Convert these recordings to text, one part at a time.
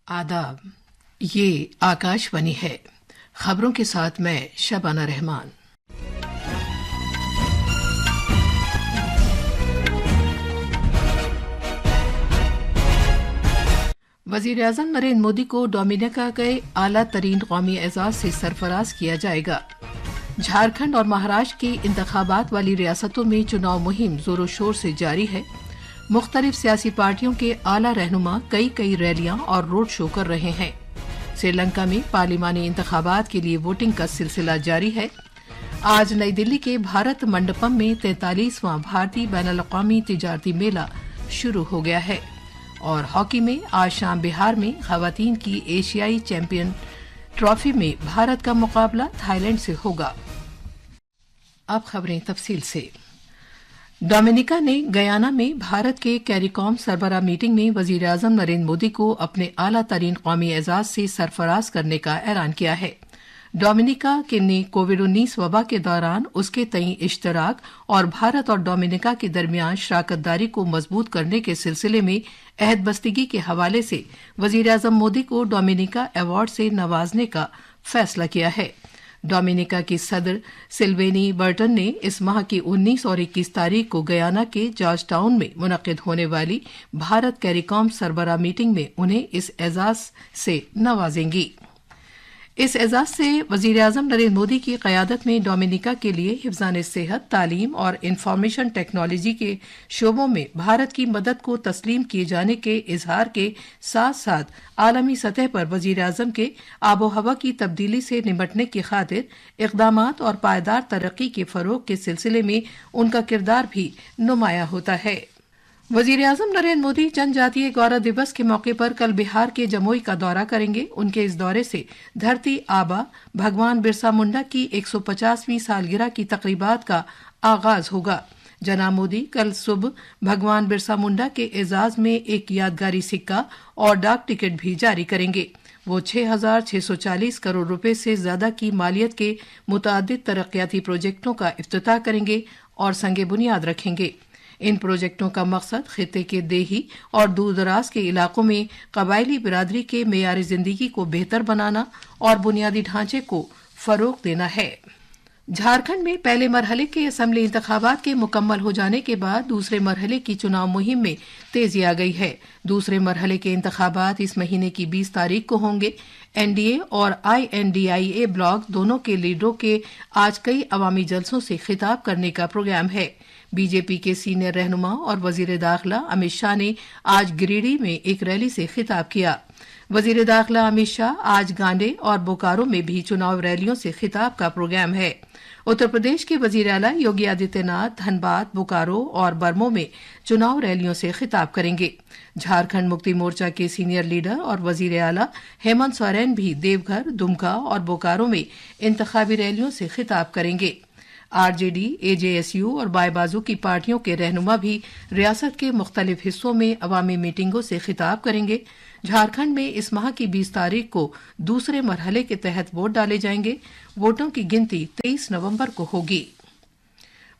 आदाब, ये आकाशवाणी है। खबरों के साथ मैं शबाना रहमान। वज़ीर-ए-आज़म नरेंद्र मोदी को डोमिनिका के आला तरीन कौमी एजाज से सरफराज किया जाएगा। झारखंड और महाराष्ट्र की इंतखाबात वाली रियासतों में चुनाव मुहिम जोरों शोर से जारी है। मुख्तलिफ सियासी पार्टियों के आला रहनुमा कई रैलियां और रोड शो कर रहे हैं। श्रीलंका में पार्लिमानी इंतखाबात के लिए वोटिंग का सिलसिला जारी है। आज नई दिल्ली के भारत मंडपम में 43वां भारतीय बैनुल-अक़वामी तिजारती मेला शुरू हो गया है। और हॉकी में आज शाम बिहार में खवातीन की एशियाई चैंपियन ट्रॉफी में भारत का मुकाबला थाईलैंड से होगा। अब खबरें तफसील से। डोमिनिका ने गयाना में भारत के कैरिकॉम सरबराह मीटिंग में वज़ीर-ए-आज़म नरेंद्र मोदी को अपने आला तरीन कौमी एजाज से सरफराज करने का ऐलान किया है। डोमिनिका ने कोविड-19 वबा के दौरान उसके तई इश्तराक और भारत और डोमिनिका के दरमियान शराकतदारी को मजबूत करने के सिलसिले में अहदबस्तगी के हवाले से वज़ीर-ए-आज़म मोदी को डोमिनिका अवार्ड से नवाजने का फैसला किया है। डोमिनिका की सदर सिल्वेनी बर्टन ने इस माह की 19 और 21 तारीख को गयाना के जॉर्ज टाउन में मुनक्किद होने वाली भारत कैरिकॉम सरबराह मीटिंग में उन्हें इस एजाज से नवाजेंगी। इस एजाज से वज़ीर-ए-आज़म नरेंद्र मोदी की क़यादत में डोमिनिका के लिए हिफ़्ज़ान सेहत, तालीम और इंफॉर्मेशन टेक्नोलॉजी के शोबों में भारत की मदद को तस्लीम किए जाने के इजहार के साथ साथ आलमी सतह पर वज़ीर-ए-आज़म के आबो हवा की तब्दीली से निपटने की खातिर इक़दामात और पायदार तरक्की के फ़रोग़ के सिलसिले में उनका किरदार भी नुमायां होता है। वज़ीर-ए-आज़म नरेंद्र मोदी जनजातीय गौरव दिवस के मौके पर कल बिहार के जमुई का दौरा करेंगे। उनके इस दौरे से धरती आबा भगवान बिरसा मुंडा की 150वीं सालगिरह की तक़रीबात का आगाज होगा। जनाब मोदी कल सुबह भगवान बिरसा मुंडा के एजाज में एक यादगारी सिक्का और डाक टिकट भी जारी करेंगे। वो 6,640 करोड़ रुपए से ज्यादा की मालियत के मुतअद्दिद तरक्याती प्रोजेक्टों का इफ्तिताह करेंगे और संगे बुनियाद रखेंगे। इन प्रोजेक्टों का मकसद खित्ते के देही और दूर दराज के इलाकों में कबायली बिरादरी के मेयार जिंदगी को बेहतर बनाना और बुनियादी ढांचे को फरोग देना है। झारखंड में पहले मरहले के असम्बली इंतखाबात के मुकम्मल हो जाने के बाद दूसरे मरहले की चुनाव मुहिम में तेजी आ गई है। दूसरे मरहले के इंतखाबात इस महीने की 20 तारीख को होंगे। एनडीए और INDIA ब्लॉक दोनों के लीडरों के आज कई अवामी जलसों से खिताब करने का प्रोग्राम है। बीजेपी के सीनियर रहनुमा और वजीर दाखिला अमित शाह ने आज गिरिडीह में एक रैली से खिताब किया। वजीर दाखिला अमित शाह आज गांडे और बोकारो में भी चुनाव रैलियों से खिताब का प्रोग्राम है। उत्तर प्रदेश के वजीर आला योगी आदित्यनाथ धनबाद, बोकारो और बरमो में चुनाव रैलियों से खिताब करेंगे। झारखंड मुक्ति मोर्चा के सीनियर लीडर और वजीर आला हेमंत सोरेन भी देवघर, दुमका और बोकारो में इंतखाबी रैलियों से खिताब करेंगे। आरजेडी, AJSU और बाएं बाजू की पार्टियों के रहनुमा भी रियासत के मुख्तलिफ हिस्सों में अवामी मीटिंगों से खिताब करेंगे। झारखंड में इस माह की 20 तारीख को दूसरे मरहले के तहत वोट डाले जाएंगे। वोटों की गिनती 23 नवंबर को होगी।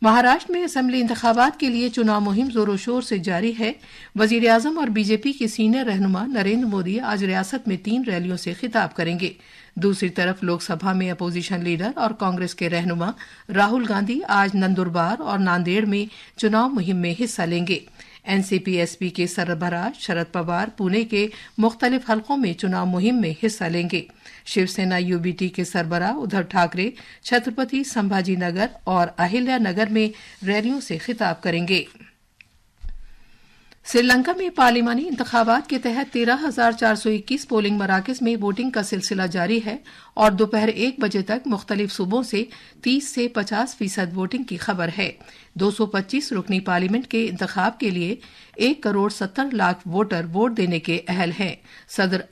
महाराष्ट्र में असेंबली इंतखाबात के लिए चुनाव मुहिम जोरों शोर से जारी है। वजीर आजम और बीजेपी के सीनियर रहनुमा नरेंद्र मोदी आज रियासत में 3 रैलियों से खिताब करेंगे। दूसरी तरफ लोकसभा में अपोजिशन लीडर और कांग्रेस के रहनुमा राहुल गांधी आज नंदुरबार और नांदेड़ में चुनाव मुहिम में हिस्सा लेंगे। एनसीपी-एसपी के सरबराह शरद पवार पुणे के मुख्तलिफ हलकों में चुनाव मुहिम में हिस्सा लेंगे। शिवसेना यूबीटी के सरबराह उद्धव ठाकरे छत्रपति संभाजी नगर और अहिल्या नगर में रैलियों से खिताब करेंगे। श्रीलंका में पार्लिमानी इंतखाबात के तहत 13,421 पोलिंग मराकज में वोटिंग का सिलसिला जारी है और दोपहर 1 बजे तक मुख्तलिफ सूबों से 30 से 50% वोटिंग की खबर है। 225 रुकनी पार्लियामेंट के इंतखाब के लिए 1 करोड़ 70 लाख वोटर वोट देने के अहल हैं। सदर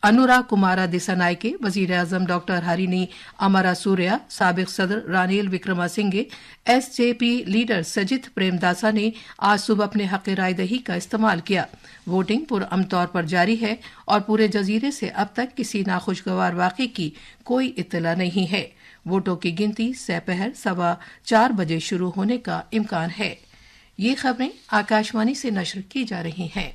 अनुरा कुमारा दिसानायके, वजीर आजम डॉक्टर हरिनी अमरासूर्या, साबिक सदर रानिल विक्रमासिंघे, SJP लीडर सजित प्रेमदासा ने आज सुबह अपने हक राय दही का इस्तेमाल किया। वोटिंग पुरअमन तौर पर जारी है और पूरे जजीरे से अब तक किसी नाखुशगवार वाक़े की कोई इत्तला नहीं है। वोटों की गिनती दोपहर 4:15 बजे शुरू होने का इम्कान है। ये खबरें आकाशवाणी से नशर की जा रही हैं।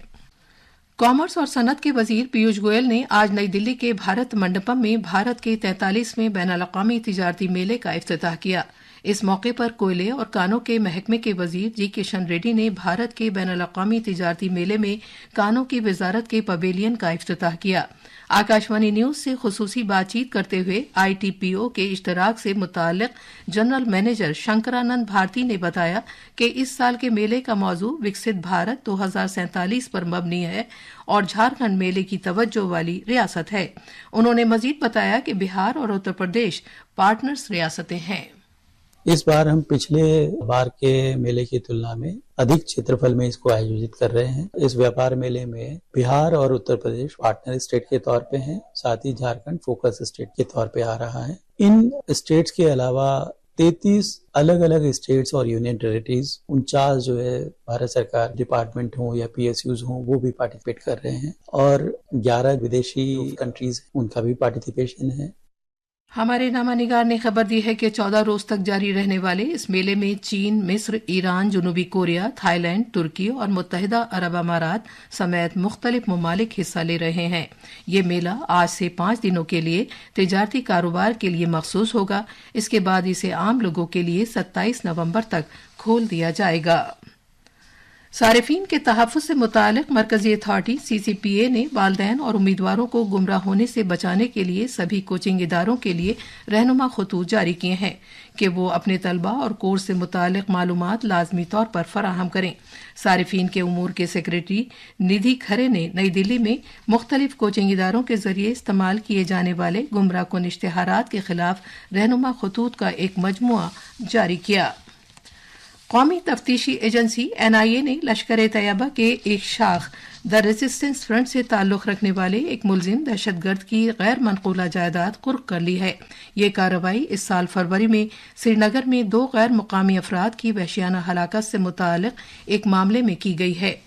कॉमर्स और सनत के वजीर पीयूष गोयल ने आज नई दिल्ली के भारत मंडपम में भारत के 43वें बैनुल-अक़वामी तिजारती मेले का इफ्तिताह किया। इस मौके पर कोयले और कानों के महकमे के वजीर जी किशन रेड्डी ने भारत के बैनुल-अक़वामी तिजारती मेले में कानों की वजारत के पवेलियन का इफ्तिताह किया। आकाशवाणी न्यूज से खुसूसी बातचीत करते हुए ITPO के इश्तराक से मुताल्लिक जनरल मैनेजर शंकरानंद भारती ने बताया कि इस साल के मेले का मौजू विकसित भारत 2047 पर मबनी है और झारखंड मेले की तवज्जो वाली रियासत है। उन्होंने मजीद बताया कि बिहार और उत्तर प्रदेश पार्टनर्स रियासतें हैं। इस बार हम पिछले बार के मेले की तुलना में अधिक क्षेत्रफल में इसको आयोजित कर रहे हैं। इस व्यापार मेले में बिहार और उत्तर प्रदेश पार्टनर स्टेट के तौर पे हैं, साथ ही झारखंड फोकस स्टेट के तौर पे आ रहा है। इन स्टेट्स के अलावा 33 अलग अलग स्टेट्स और यूनियन टेरिटरीज 49 जो है भारत सरकार डिपार्टमेंट हो या PSUs हो वो भी पार्टिसिपेट कर रहे हैं और 11 विदेशी कंट्रीज उनका भी पार्टिसिपेशन है। हमारे नामानिगार ने खबर दी है कि 14 रोज तक जारी रहने वाले इस मेले में चीन, मिस्र, ईरान, जनूबी कोरिया, थाईलैंड, तुर्की और मुत्तहिदा अरब अमारात समेत मुख्तलिफ ममालिक हिस्सा ले रहे हैं। ये मेला आज से 5 दिनों के लिए तिजारती कारोबार के लिए मखसूस होगा। इसके बाद इसे आम लोगों के लिए 27 नवंबर तक खोल दिया जाएगा। सारिफीन के तहफ़्फ़ुज़ से मुतालिक मरकजी अथॉरिटी CCPA ने वालिदैन और उम्मीदवारों को गुमराह होने से बचाने के लिए सभी कोचिंग इदारों के लिए रहनुमा खतूत जारी किए हैं कि वो अपने तलबा और कोर्स से मुतालिक मालूमात लाजमी तौर पर फराहम करें। सारिफीन के उमूर के सेक्रेटरी निधि खरे ने नई दिल्ली में मुख्तलिफ कोचिंग इदारों के जरिए इस्तेमाल किए जाने वाले गुमराह कुन इश्तिहारात के खिलाफ रहनुमा खतूत का एक मजमुआ जारी किया। कौमी तफ्तीशी एजेंसी NIA ने लश्कर तैयबा के एक शाख द रेजिस्टेंस फ्रंट से ताल्लुक रखने वाले एक मुलजिम दहशतगर्द की गैर मनकूला जायदाद कुर्क कर ली है। ये कार्रवाई इस साल फरवरी में श्रीनगर में 2 गैर मुकामी अफराद की वहशियाना हलाकत से मुताल्लिक एक मामले में की गई है।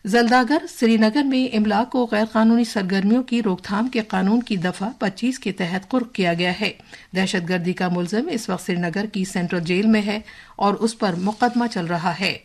जल्दागर श्रीनगर में इमलाक को गैर कानूनी सरगर्मियों की रोकथाम के कानून की दफा 25 के तहत कुर्क किया गया है। दहशतगर्दी का मुलजिम इस वक्त श्रीनगर की सेंट्रल जेल में है और उस पर मुकदमा चल रहा है।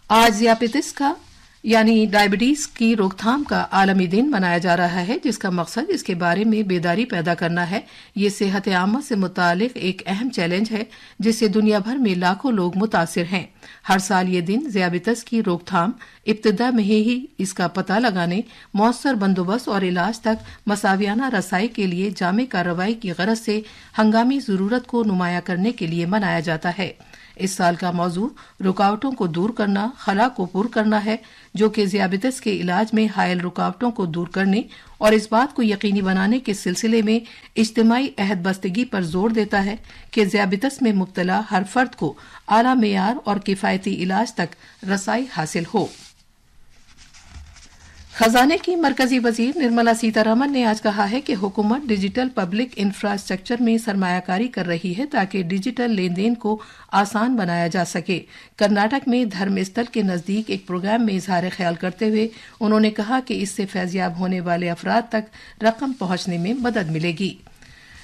आज ज़ियापतिस का यानी डायबिटीज की रोकथाम का आलमी दिन मनाया जा रहा है, जिसका मकसद इसके बारे में बेदारी पैदा करना है। ये सेहत आमा से मुतालिक एक अहम चैलेंज है जिससे दुनिया भर में लाखों लोग मुतासिर हैं। हर साल ये दिन ज़ियापतिस की रोकथाम, इब्तिदा में ही इसका पता लगाने, मौसर बंदोबस्त और इलाज तक मसावियाना रसाई के लिए जामे कार्रवाई की गरज से हंगामी ज़रूरत को नुमाया करने के लिए मनाया जाता है। इस साल का मौजू रुकावटों को दूर करना, खला को पुर करना है, जो कि ज़ियापतिस के इलाज में हायल रुकावटों को दूर करने और इस बात को यकीनी बनाने के सिलसिले में इज्तिमाई अहद बस्तगी पर जोर देता है कि ज़ियापतिस में मुब्तला हर फर्द को आला मेयार और किफ़ायती इलाज तक रसाई हासिल हो। खजाने की मरकजी वजीर निर्मला सीतारमन ने आज कहा है कि हुकूमत डिजिटल पब्लिक इंफ्रास्ट्रक्चर में सरमायाकारी कर रही है ताकि डिजिटल लेन देन को आसान बनाया जा सके। कर्नाटक में धर्मस्थल के नजदीक एक प्रोग्राम में इजहार ख्याल करते हुए उन्होंने कहा कि इससे फैज़याब होने वाले अफराद तक रकम पहुंचने में मदद मिलेगी।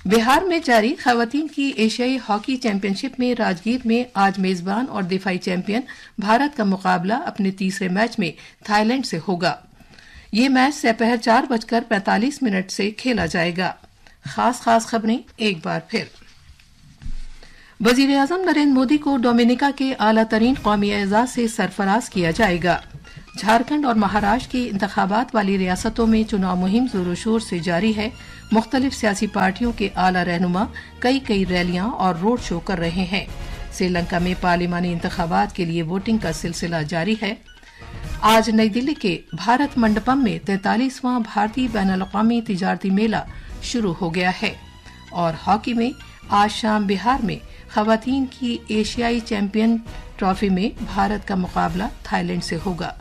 बिहार में जारी खवातीन की एशियाई हॉकी चैंपियनशिप में राजगीर में आज मेजबान और दिफाई चैंपियन भारत का मुकाबला अपने तीसरे मैच में थाईलैंड से होगा। ये मैच दोपहर 4:45 से खेला जाएगा। खास खबरें एक बार फिर। वजीर आजम नरेंद्र मोदी को डोमिनिका के आला तरीन कौमी एजाज से सरफराज किया जाएगा। झारखंड और महाराष्ट्र की इंतखाबात वाली रियासतों में चुनाव मुहिम जोरों शोर से जारी है। मुख्तलिफ सियासी पार्टियों के आला रहनुमा कई रैलियां और रोड शो कर रहे हैं। श्रीलंका में पार्लिमानी इंतखाबात के लिए वोटिंग का सिलसिला जारी है। आज नई दिल्ली के भारत मंडपम में 43वां भारतीय बैनुल-अक़वामी तिजारती मेला शुरू हो गया है। और हॉकी में आज शाम बिहार में खवातीन की एशियाई चैंपियन ट्रॉफी में भारत का मुकाबला थाईलैंड से होगा।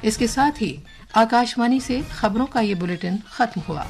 इसके साथ ही आकाशवाणी से खबरों का ये बुलेटिन खत्म हुआ।